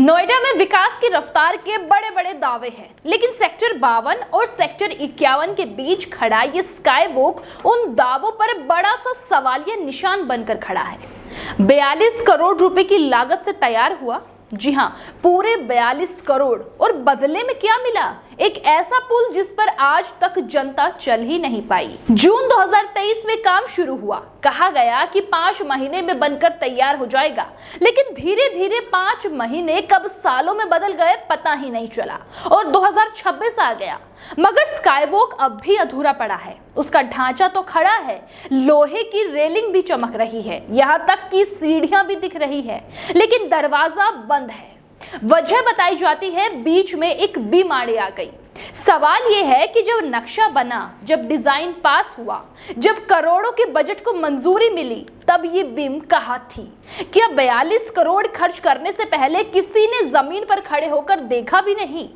नोएडा में विकास की रफ्तार के बड़े बड़े दावे हैं, लेकिन सेक्टर 52 और सेक्टर 51 के बीच खड़ा ये स्काई वॉक उन दावों पर बड़ा सा सवालिया निशान बनकर खड़ा है। 42 करोड़ रुपए की लागत से तैयार हुआ। जी हां, पूरे 42 करोड़। और बदले में क्या मिला? एक ऐसा पुल जिस पर आज तक जनता चल ही नहीं पाई। जून 2023 में काम शुरू हुआ। कहा गया कि 5 महीने में बनकर तैयार हो जाएगा, लेकिन धीरे धीरे 5 महीने कब सालों में बदल गए पता ही नहीं चला और 2026 आ गया, मगर स्काईवॉक अब भी अधूरा पड़ा है। उसका ढांचा तो खड़ा है, लोहे की रेलिंग भी चमक रही है, यहाँ तक कि सीढ़ियां भी दिख रही है, लेकिन दरवाजा बंद है। वजह बताई जाती है बीच में एक बीम आड़े आ गई। सवाल यह है कि जब नक्शा बना, जब डिजाइन पास हुआ, जब करोड़ों के बजट को मंजूरी मिली, तब ये बीम कहाँ थी? क्या 42 करोड़ खर्च करने से पहले किसी ने जमीन पर खड़े होकर देखा भी नहीं?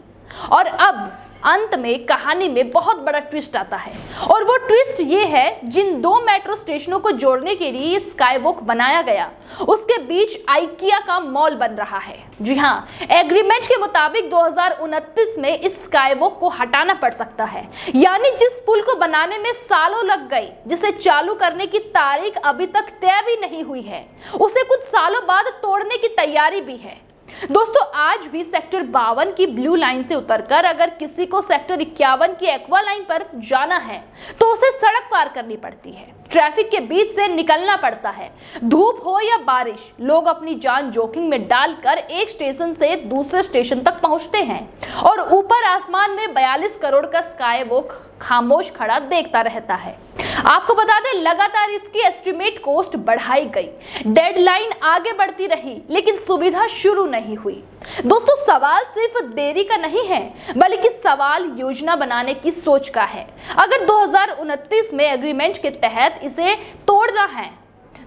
और अब अंत में कहानी में बहुत बड़ा ट्विस्ट आता है, और वो ट्विस्ट ये है, जिन 2 मेट्रो स्टेशनों को जोड़ने के लिए स्काईवॉक बनाया गया, उसके बीच आइकिया का मॉल बन रहा है। जी हाँ, एग्रीमेंट के मुताबिक 2029 में इस स्काईवॉक को हटाना पड़ सकता है, यानी जिस पुल को बनाने में सालों लग गई, जिसे चालू करने की तारीख अभी तक तय भी नहीं हुई है, उसे कुछ सालों बाद तोड़ने की तैयारी भी है। दोस्तों, आज भी सेक्टर 52 की ब्लू लाइन से उतरकर अगर किसी को सेक्टर 51 की एक्वा लाइन पर जाना है तो उसे सड़क पार करनी पड़ती है, ट्रैफिक के बीच से निकलना पड़ता है। धूप हो या बारिश, लोग अपनी जान जोखिम में डालकर एक स्टेशन से दूसरे स्टेशन तक पहुंचते हैं, और ऊपर आसमान में 42 करोड़ का स्काईवॉक खामोश खड़ा देखता रहता है। आपको बता दें, लगातार इसकी एस्टिमेट कॉस्ट बढ़ाई गई, डेडलाइन आगे बढ़ती रही, लेकिन सुविधा शुरू नहीं हुई। दोस्तों, सवाल सिर्फ देरी का नहीं है, बल्कि सवाल योजना बनाने की सोच का है। अगर 2029 में एग्रीमेंट के तहत इसे तोड़ना है,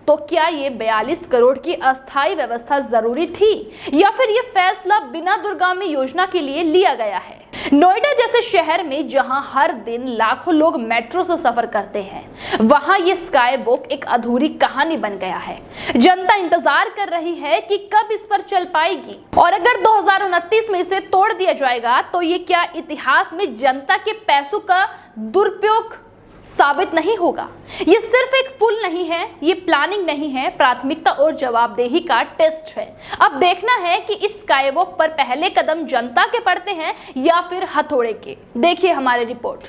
तो क्या ये 42 करोड़ की अस्थायी व्यवस्था जरूरी थी, या फिर ये फैसला बिना दूरगामी योजना के लिए लिया गया है? नोएडा जैसे शहर में जहां हर दिन लाखों लोग मेट्रो से सफर करते हैं, वहां ये स्काईवॉक एक अधूरी कहानी बन गया है। जनता इंतजार कर रही है कि कब इस पर चल पाएगी, और अगर 2029 में इसे तोड़ दिया जाएगा तो ये क्या इतिहास में जनता के पैसों का दुरुपयोग साबित नहीं होगा? ये सिर्फ एक पुल नहीं है, ये प्लानिंग नहीं है, प्राथमिकता और जवाबदेही का टेस्ट है। अब देखना है कि इस स्काईवॉक पर पहले कदम जनता के पड़ते हैं या फिर हथौड़े के। देखिए हमारी रिपोर्ट।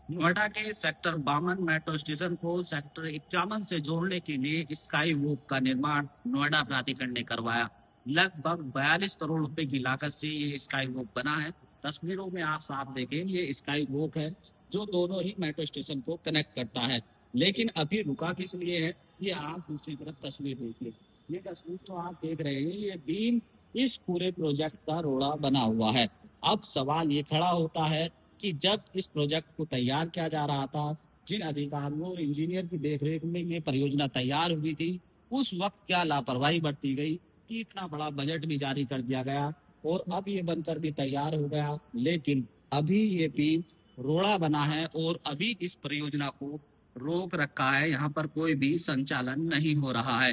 नोएडा के सेक्टर 52 मेट्रो स्टेशन को सेक्टर 51 से जोड़ने के लिए स्काई वॉक का निर्माण नोएडा प्राधिकरण ने करवाया। लगभग 42 करोड़ रुपए की लागत से ये स्काई वॉक बना है। तस्वीरों में आप साफ देखें, ये स्काई वॉक है जो दोनों ही मेट्रो स्टेशन को कनेक्ट करता है। लेकिन अभी रुका किस लिए है, ये आप दूसरी तरफ तस्वीर देखिए। ये तस्वीर तो आप देख रहे हैं, ये बीम इस पूरे प्रोजेक्ट का रोड़ा बना हुआ है। अब सवाल ये खड़ा होता है कि जब इस प्रोजेक्ट को तैयार किया जा रहा था, जिन अधिकारियों और इंजीनियर की देखरेख में ये परियोजना तैयार हुई थी, उस वक्त क्या लापरवाही बरती गई कि इतना बड़ा बजट भी जारी कर दिया गया और अब ये बनकर भी तैयार हो गया, लेकिन अभी ये बीम रोड़ा बना है और अभी इस परियोजना को रोक रखा है। यहाँ पर कोई भी संचालन नहीं हो रहा है।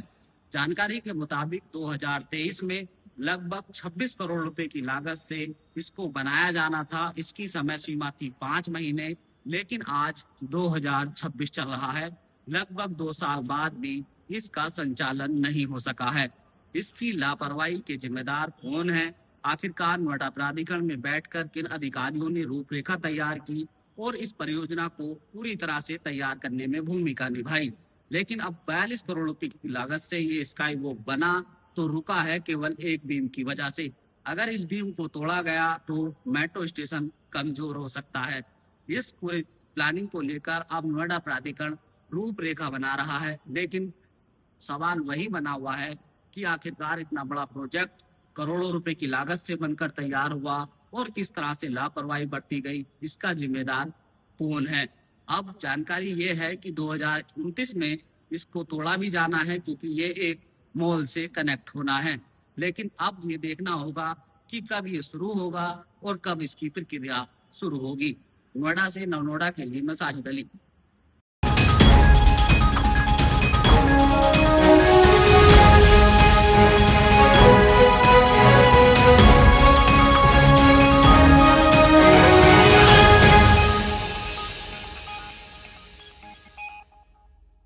जानकारी के मुताबिक 2023 में लगभग 26 करोड़ रुपए की लागत से इसको बनाया जाना था। इसकी समय सीमा थी 5 महीने, लेकिन आज 2026 चल रहा है। लगभग 2 साल बाद भी इसका संचालन नहीं हो सका है। इसकी लापरवाही के जिम्मेदार कौन है? आखिरकार नोएडा प्राधिकरण में बैठकर किन अधिकारियों ने रूपरेखा तैयार की और इस परियोजना को पूरी तरह से तैयार करने में भूमिका निभाई? लेकिन अब 42 करोड़ रुपए की लागत से ये स्काई वॉक बना तो रुका है केवल एक बीम की वजह से। अगर इस बीम को तोड़ा गया तो मेट्रो स्टेशन कमजोर हो सकता है। इस पूरे प्लानिंग को लेकर अब नोएडा प्राधिकरण रूपरेखा बना रहा है, लेकिन सवाल वही बना हुआ है कि आखिरकार इतना बड़ा प्रोजेक्ट करोड़ों रुपए की लागत से बनकर तैयार हुआ और किस तरह से लापरवाही बरती गई, इसका जिम्मेदार कौन है? अब जानकारी ये है कि 2029 में इसको तोड़ा भी जाना है, क्योंकि ये एक मॉल से कनेक्ट होना है। लेकिन अब ये देखना होगा कि कब ये शुरू होगा और कब इसकी प्रक्रिया शुरू होगी। नोएडा से नवनोएडा के लिए मैं साजिद अली।